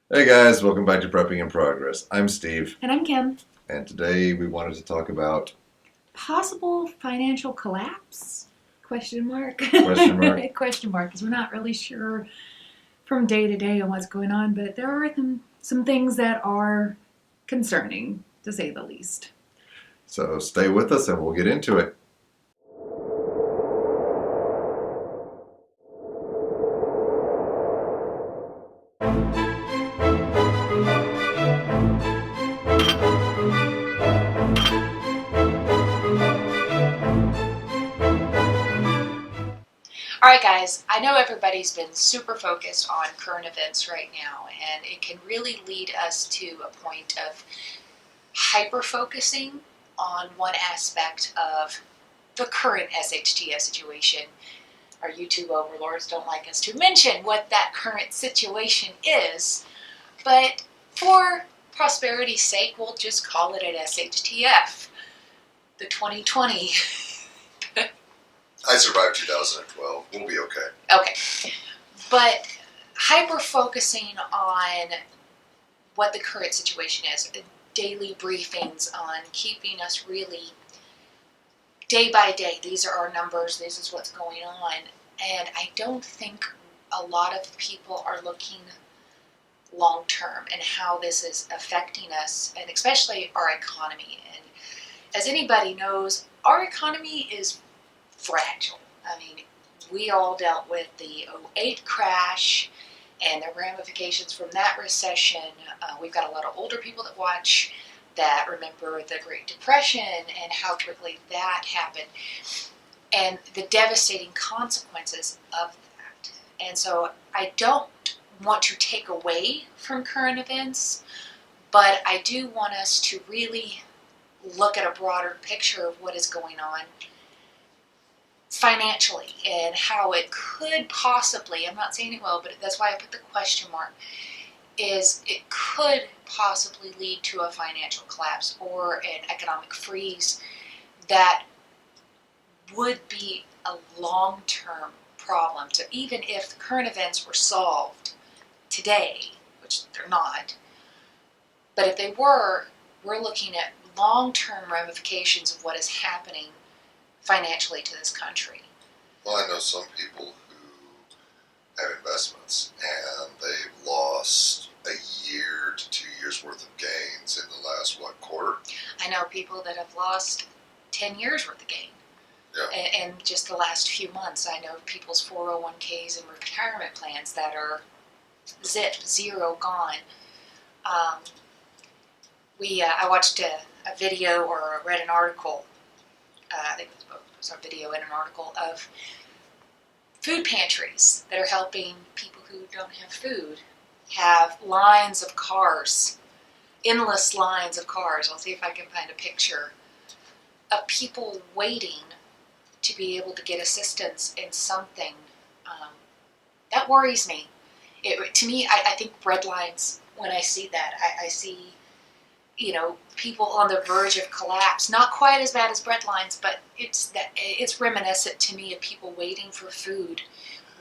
Hey guys, welcome back to Prepping in Progress. I'm Steve, And I'm Kim. and today we wanted to talk about Possible financial collapse? Question mark. question mark. Question mark, because we're not really sure from day to day on what's going on, but there are some things that are concerning, to say the least. So stay with us and we'll get into it. All right, guys, I know everybody's been super focused on current events right now, and it can really lead us to a point of hyper focusing on one aspect of the current SHTF situation. Our YouTube overlords don't like us to mention what that current situation is, but for prosperity's sake, we'll just call it an SHTF. The 2020. I survived 2012. We'll be okay. Okay. But hyper focusing on what the current situation is, daily briefings on keeping us really day by day. These are our numbers, this is what's going on. And I don't think a lot of people are looking long term and how this is affecting us, and especially our economy. And as anybody knows, our economy is fragile. I mean, we all dealt with the '08 crash and the ramifications from that recession. We've got a lot of older people that watch that remember the Great Depression and how quickly that happened and the devastating consequences of that. And so I don't want to take away from current events, but I do want us to really look at a broader picture of what is going on financially and how it could possibly, I'm not saying it will, but that's why I put the question mark, is it could possibly lead to a financial collapse or an economic freeze that would be a long-term problem. So even if the current events were solved today, which they're not, but if they were, we're looking at long-term ramifications of what is happening financially to this country. Well, I know some people who have investments and they've lost a year to 2 years worth of gains in the last, quarter? I know people that have lost 10 years worth of gain. Yeah. In just the last few months. I know people's 401ks and retirement plans that are zero gone. I watched a video or read an article, I think it was a video and an article of food pantries that are helping people who don't have food have lines of cars, endless lines of cars. I'll see if I can find a picture of people waiting to be able to get assistance in something. That worries me. To me, I think bread lines, when I see that, I see, people on the verge of collapse. Not quite as bad as bread lines, but it's reminiscent to me of people waiting for food,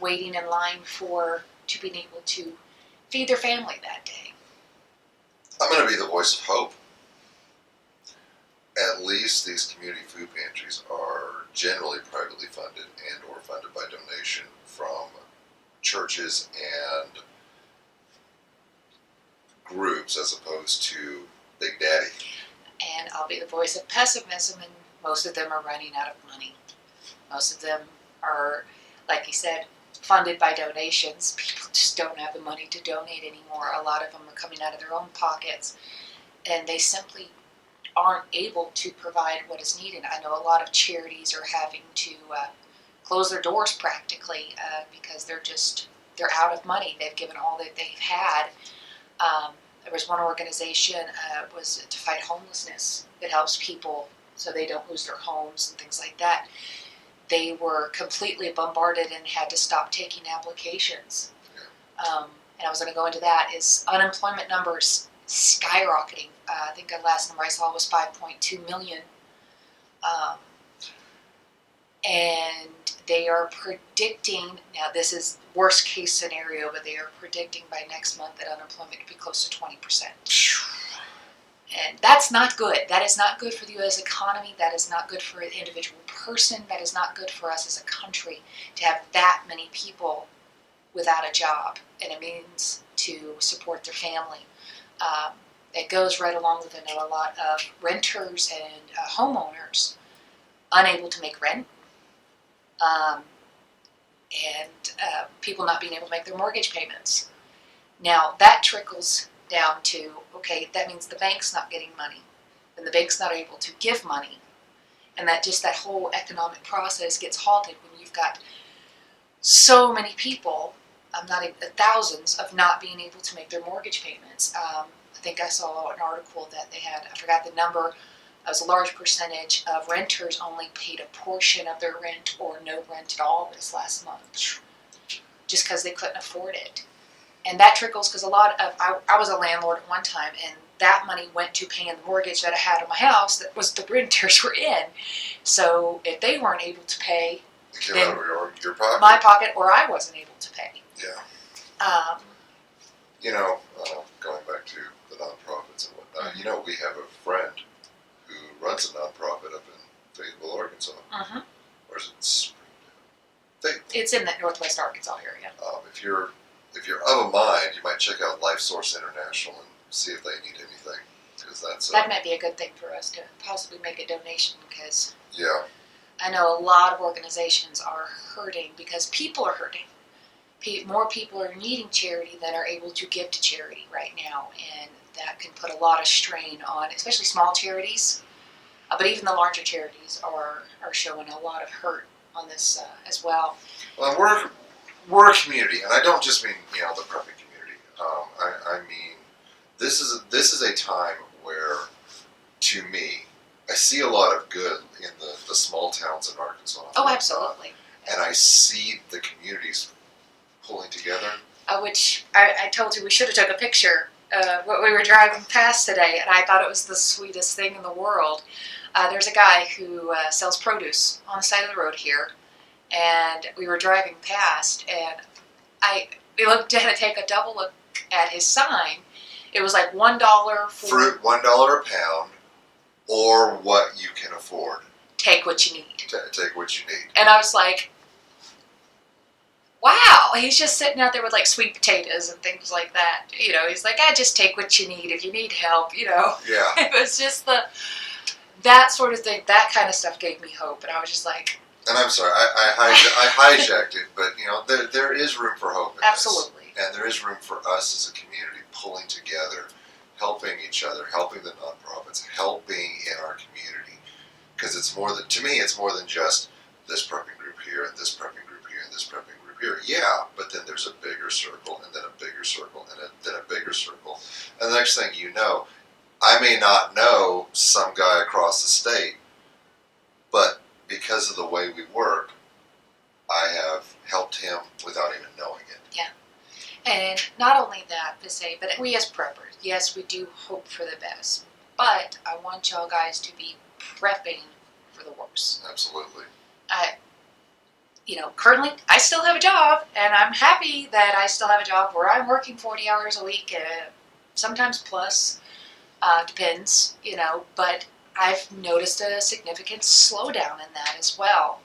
waiting in line to being able to feed their family that day. I'm going to be the voice of hope. At least these community food pantries are generally privately funded and or funded by donation from churches and groups as opposed to Big Daddy. And I'll be the voice of pessimism, and most of them are running out of money. Most of them are, like you said, funded by donations. People just don't have the money to donate anymore. A lot of them are coming out of their own pockets, and they simply aren't able to provide what is needed. I know a lot of charities are having to close their doors practically because they're out of money. They've given all that they've had. There was one organization was to fight homelessness that helps people so they don't lose their homes and things like that. They were completely bombarded and had to stop taking applications. And I was going to go into that, is unemployment numbers skyrocketing. I think the last number I saw was 5.2 million. and they are predicting, now this is worst case scenario, but they are predicting by next month that unemployment could be close to 20%. And that's not good. That is not good for the U.S. economy. That is not good for an individual person. That is not good for us as a country to have that many people without a job and a means to support their family. It goes right along with, I know, a lot of renters and homeowners unable to make rent, and people not being able to make their mortgage payments. Now, that trickles down to, okay, that means the bank's not getting money, and the bank's not able to give money, and that whole economic process gets halted when you've got so many people, not even thousands, of not being able to make their mortgage payments. I think I saw an article that they had, I forgot the number, it was a large percentage of renters only paid a portion of their rent or no rent at all this last month, just because they couldn't afford it. And that trickles because I was a landlord at one time, and that money went to paying the mortgage that I had on my house that was the renters were in. So if they weren't able to pay, It came out of your pocket? my pocket, or I wasn't able to pay. Yeah. Going back to the nonprofits and whatnot, we have a friend who runs a nonprofit up in Fayetteville, Arkansas. Uh-huh. Or is it Springdale? It's in the Northwest Arkansas area. If you're of a mind, you might check out Life Source International and see if they need anything, because That might be a good thing for us to possibly make a donation, because yeah. I know a lot of organizations are hurting because people are hurting. More people are needing charity than are able to give to charity right now, and that can put a lot of strain on, especially small charities. But even the larger charities are showing a lot of hurt on this as well. Well, we're a community, and I don't just mean the prepping community. I mean this is a time where, to me, I see a lot of good in the small towns in Arkansas. Oh, absolutely. And I see the communities pulling together. Which I told you we should have took a picture what we were driving past today, and I thought it was the sweetest thing in the world. There's a guy who sells produce on the side of the road here, and we were driving past, and we looked at it, take a double look at his sign. It was like $1 for fruit, $1 a pound, or what you can afford. Take what you need. Take what you need. And I was like, wow, he's just sitting out there with like sweet potatoes and things like that. He's like, just take what you need if you need help, Yeah. It was just that sort of thing, that kind of stuff gave me hope. And I was just like... And I'm sorry, I hijacked it, but there is room for hope in Absolutely. this. And there is room for us as a community pulling together, helping each other, helping the nonprofits, helping in our community. Because to me, it's more than just this prepping group here, and this prepping group here, and this prepping group here. Yeah, but then there's a bigger circle, and then a bigger circle, and then a bigger circle. And the next thing you know, I may not know some guy across the state, but because of the way we work, I have helped him without even knowing it. Yeah. And not only that, but we as preppers, yes, we do hope for the best, but I want y'all guys to be prepping for the worst. Absolutely. Currently I still have a job, and I'm happy that I still have a job where I'm working 40 hours a week, sometimes plus, depends, but I've noticed a significant slowdown in that as well.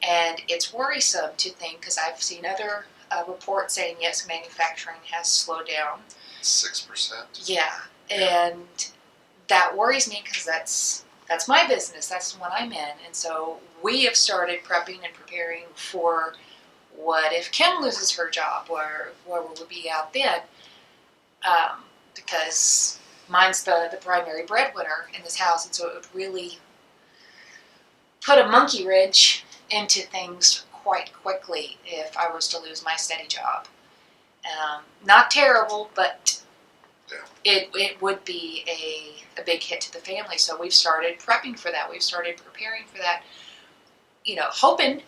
And it's worrisome to think, because I've seen other reports saying, yes, manufacturing has slowed down. 6%? Yeah, and that worries me because that's my business. That's the one I'm in. And so we have started prepping and preparing for what if Kim loses her job, where will we be out then? Because mine's the primary breadwinner in this house, and so it would really put a monkey wrench into things quite quickly if I was to lose my steady job. Not terrible, but it would be a big hit to the family. So we've started prepping for that. We've started preparing for that, hoping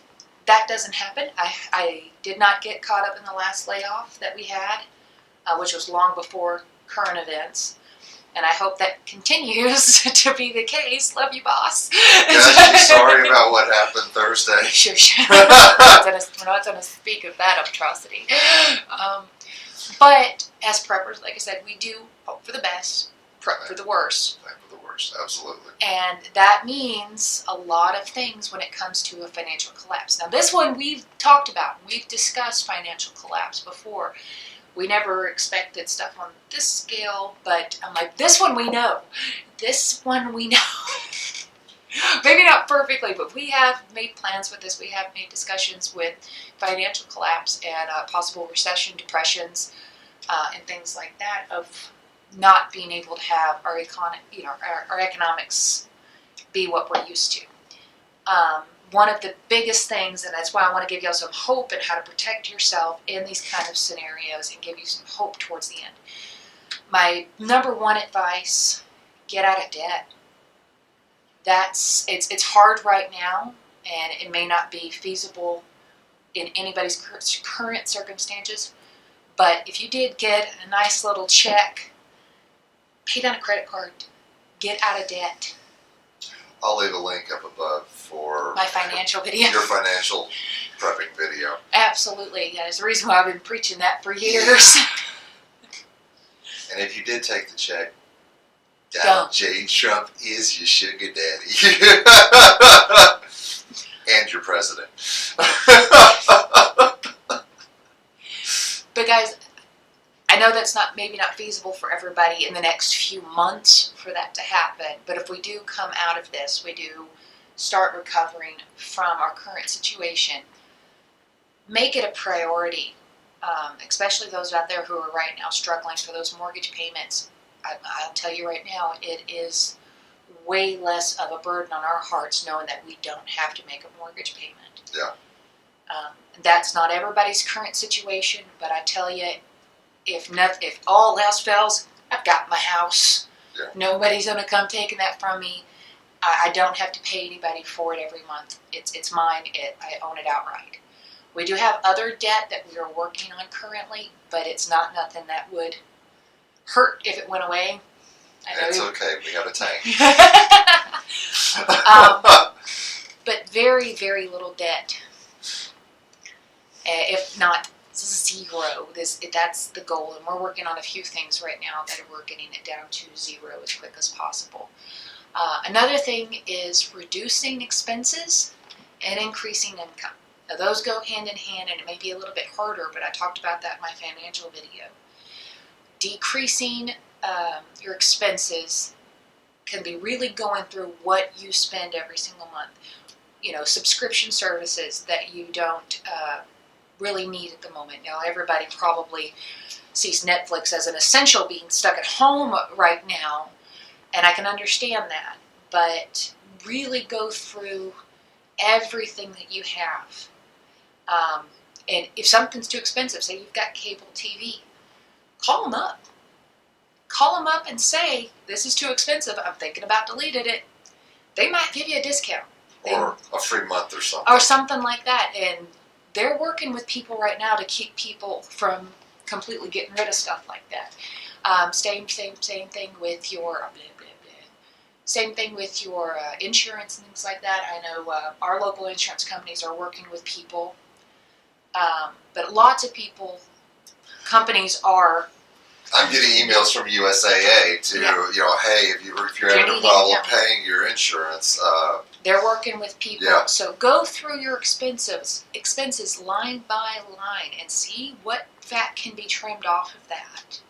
that doesn't happen. I did not get caught up in the last layoff that we had, which was long before current events. And I hope that continues to be the case. Love you, boss. Yeah, she's sorry about what happened Thursday. Shush. We're not going to speak of that atrocity. But as preppers, like I said, we do hope for the best, prep for the worst. Plan for the worst, absolutely. And that means a lot of things when it comes to a financial collapse. Now, this one we've talked about. We've discussed financial collapse before. We never expected stuff on this scale, but I'm like, this one we know. This one we know. Maybe not perfectly, but we have made plans with this. We have made discussions with financial collapse and possible recession, depressions, and things like that of not being able to have our economics be what we're used to. One of the biggest things, and that's why I want to give you some hope and how to protect yourself in these kind of scenarios and give you some hope towards the end. My number one advice, get out of debt. It's hard right now, and it may not be feasible in anybody's current circumstances, but if you did get a nice little check, pay down a credit card, get out of debt. I'll leave a link up above for My financial video. your financial prepping video. Absolutely. Yeah, there's a reason why I've been preaching that for years. And if you did take the check, Don't. Donald J. Trump is your sugar daddy. And your president. But guys, I know that's maybe not feasible for everybody in the next few months for that to happen, but if we do come out of this, we do start recovering from our current situation, make it a priority, especially those out there who are right now struggling for those mortgage payments. I'll tell you right now, it is way less of a burden on our hearts knowing that we don't have to make a mortgage payment. Yeah. That's not everybody's current situation, but I tell you, if all else fails, I've got my house. Yeah. Nobody's going to come taking that from me. I don't have to pay anybody for it every month. It's mine. I own it outright. We do have other debt that we are working on currently, but it's not nothing that would hurt if it went away. It's okay. We have a tank. But very, very little debt. If not zero, that's the goal, and we're working on a few things right now that we're getting it down to zero as quick as possible. Another thing is reducing expenses and increasing income. Now those go hand in hand, and it may be a little bit harder, but I talked about that in my financial video. Decreasing your expenses can be really going through what you spend every single month. Subscription services that you don't really need at the moment. Now, everybody probably sees Netflix as an essential, being stuck at home right now, and I can understand that, but really go through everything that you have. And if something's too expensive, say you've got cable TV, call them up. Call them up and say, this is too expensive, I'm thinking about deleting it. They might give you a discount. Or a free month or something. Or something like that. And they're working with people right now to keep people from completely getting rid of stuff like that. Same thing with your Same thing with your insurance and things like that. I know our local insurance companies are working with people, but lots of companies are. I'm getting emails from USAA to, hey, if you're having a problem paying your insurance. They're working with people. Yeah. So go through your expenses line by line and see what fat can be trimmed off of that.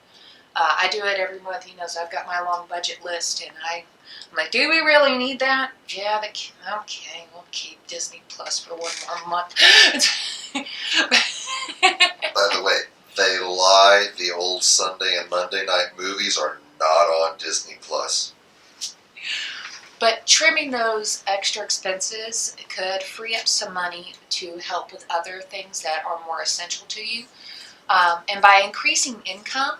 I do it every month. He knows I've got my long budget list, and I'm like, do we really need that? Yeah, okay, we'll keep Disney Plus for one more month. By the way, they lie. The old Sunday and Monday night movies are not on Disney Plus. But trimming those extra expenses could free up some money to help with other things that are more essential to you. And by increasing income,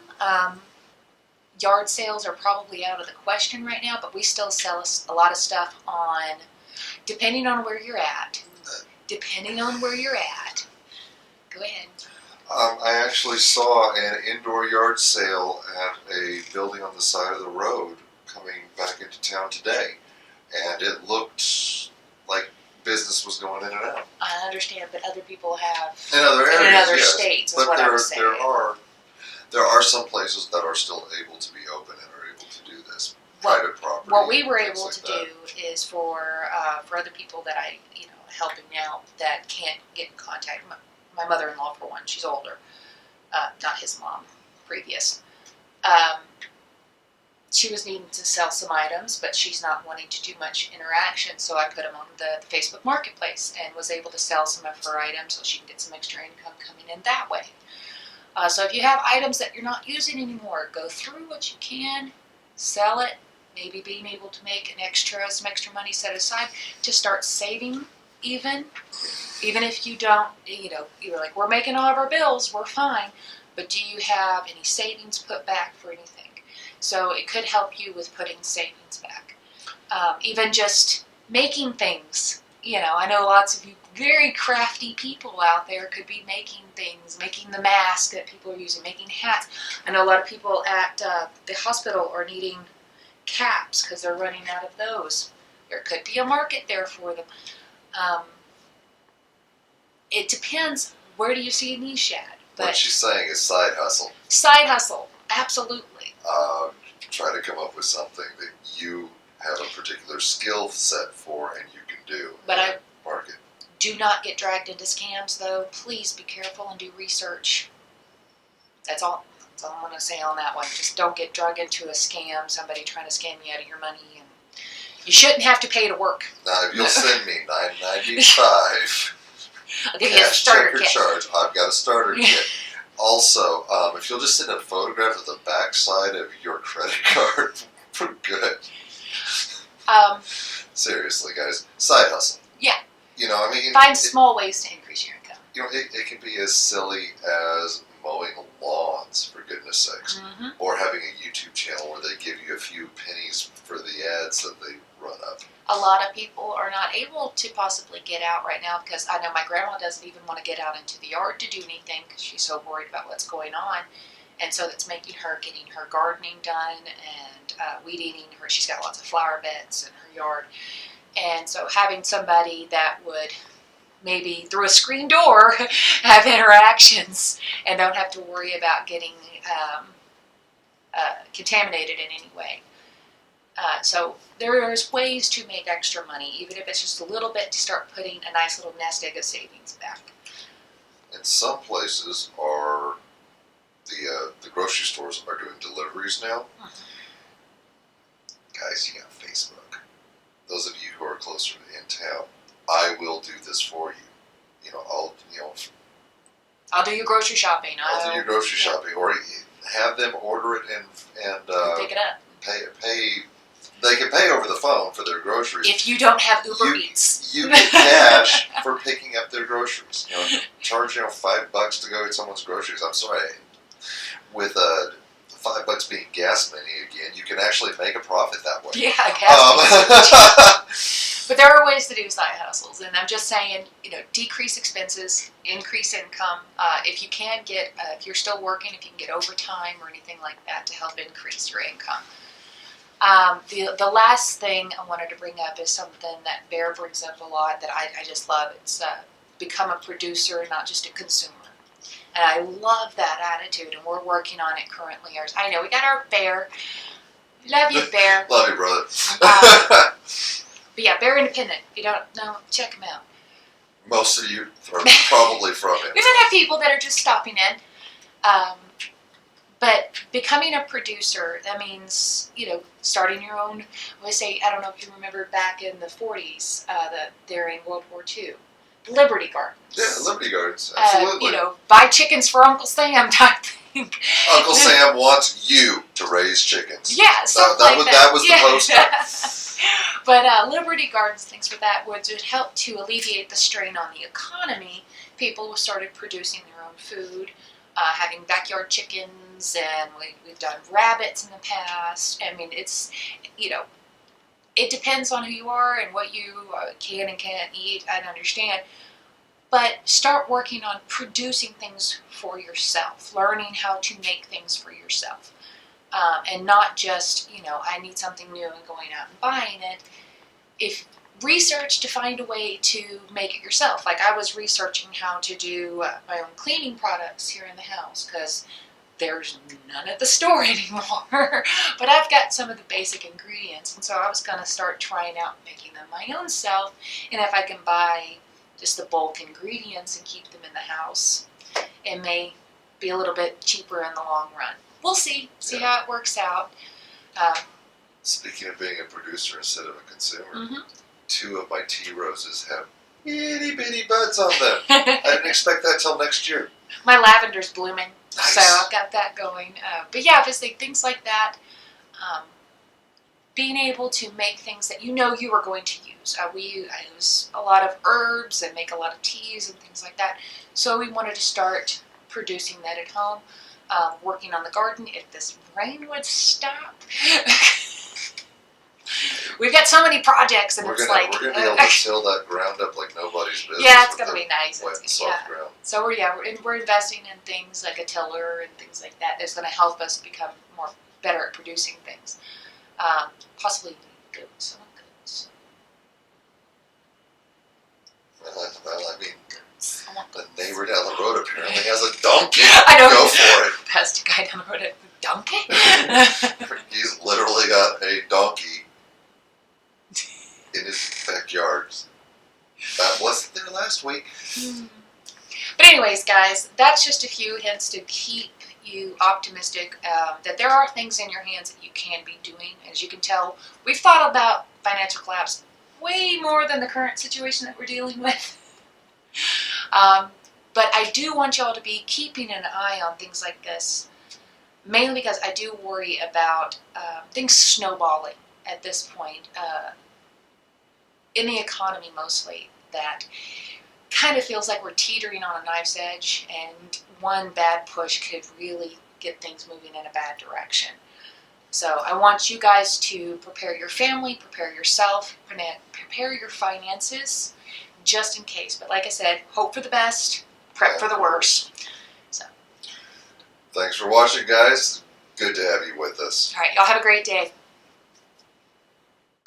yard sales are probably out of the question right now, but we still sell a lot of stuff on, depending on where you're at. Go ahead. I actually saw an indoor yard sale at a a building on the side of the road coming back into town today, and it looked like business was going in and out. I understand, but other people have In other areas, in other yes. states, is But what there, I'm saying. there are some places that are still able to be open and are able to do this. Private property. What we were things able like to that. do is for other people that I helping out that can't get in contact. My mother-in-law, for one, she's older, not his mom, previous. She was needing to sell some items, but she's not wanting to do much interaction, so I put them on the Facebook Marketplace and was able to sell some of her items so she can get some extra income coming in that way. So if you have items that you're not using anymore, go through what you can, sell it, maybe being able to make some extra money set aside to start saving even if you don't, you're like, we're making all of our bills, we're fine, but do you have any savings put back for anything? So it could help you with putting savings back. Even just making things. I know lots of you very crafty people out there could be making things, making the mask that people are using, making hats. I know a lot of people at the hospital are needing caps because they're running out of those. There could be a market there for them. It depends. Where do you see a niche at? But What she's saying is side hustle. side hustle, absolutely. Try to come up with something that you have a particular skill set for and you can do. But I market. do not get dragged into scams, though. Please be careful and do research. That's all I'm going to say on that one. Just don't get dragged into a scam, somebody trying to scam you out of your money. And you shouldn't have to pay to work. Now, if you'll send me $9.95 I'll give you a cash starter check or kit. charge, I've got a starter kit. Also, if you'll just send a photograph of the backside of your credit card, we're good. Seriously, guys, side hustle. Yeah. it, Find small ways to increase your income. it can be as silly as mowing lawns, for goodness sakes, Mm-hmm. or having a YouTube channel where they give you a few pennies for the ads that they run up. A lot of people are not able to possibly get out right now because I know my grandma doesn't even want to get out into the yard to do anything because she's so worried about what's going on. And so that's making her getting her gardening done and weed eating her. She's got lots of flower beds in her yard. And so having somebody that would maybe through a screen door have interactions and don't have to worry about getting contaminated in any way. So there's ways to make extra money, even if it's just a little bit, to start putting a nice little nest egg of savings back. And some places are the grocery stores are doing deliveries now. Guys, you got Facebook. Those of you who are closer in town, I will do this for you. I'll do your grocery shopping. I'll do your grocery shopping, or have them order it and pick it up. Pay. They can pay over the phone for their groceries. If you don't have Uber Eats, You get cash for picking up their groceries. Charge $5 to go get someone's groceries. I'm sorry, with $5 being gas money again, you can actually make a profit that way. yeah, gas. But there are ways to do side hustles, and I'm just saying, decrease expenses, increase income. If you can get, if you're still working, if you can get overtime or anything like that to help increase your income. The last thing I wanted to bring up is something that Bear brings up a lot that I just love. It's become a producer, not just a consumer. And I love that attitude, and we're working on it currently. I know we got our Bear. Love you, Bear. Love you, brother. But yeah, Bear Independent. If you don't know, check him out. Most of you are probably from him. We even have people that are just stopping in. But becoming a producer, that means, starting your own, I don't know if you remember back in the 40s, during World War II, Liberty Gardens. Yeah, Liberty Gardens, absolutely. Buy chickens for Uncle Sam type thing. Uncle Sam wants you to raise chickens. Yeah, something like that. That was the poster. But Liberty Gardens, things for that, would help to alleviate the strain on the economy. People started producing their own food. Having backyard chickens, and we've done rabbits in the past. I mean, it's, it depends on who you are and what you can and can't eat. I understand. But start working on producing things for yourself, learning how to make things for yourself. and not just, I need something new and going out and buying it. If research to find a way to make it yourself. Like I was researching how to do my own cleaning products here in the house because there's none at the store anymore. But I've got some of the basic ingredients, and so I was going to start trying out making them my own self. And if I can buy just the bulk ingredients and keep them in the house, it may be a little bit cheaper in the long run. We'll see how it works out. Speaking of being a producer instead of a consumer, Mm-hmm. 2 of my tea roses have itty bitty buds on them. I didn't expect that till next year. My lavender's blooming, Nice. so I've got that going. But yeah, just like things like that. Being able to make things that you are going to use. I use a lot of herbs and make a lot of teas and things like that. So we wanted to start producing that at home. Working on the garden. If this rain would stop. We've got so many projects, and We're it's gonna like be able to till that ground up like nobody's business. yeah, it's with gonna the be nice. Wet, It's, soft ground. So we're investing in things like a tiller and things like that. That's going to help us become better at producing things. Possibly goats. I want goats. Well, I mean, I want the goats. neighbor down the road apparently has a donkey. I know. Go for it. Past a guy down the road at a donkey. He's literally got a donkey in his backyard. That wasn't there last week. But anyways, guys, that's just a few hints to keep you optimistic that there are things in your hands that you can be doing. As you can tell, we've thought about financial collapse way more than the current situation that we're dealing with. But I do want y'all to be keeping an eye on things like this, mainly because I do worry about things snowballing at this point in the economy mostly, that kind of feels like we're teetering on a knife's edge, and one bad push could really get things moving in a bad direction. So I want you guys to prepare your family, prepare yourself, prepare your finances, just in case. But like I said, hope for the best, prep for the worst. So, Thanks for watching, guys. Good to have you with us. all right, y'all have a great day.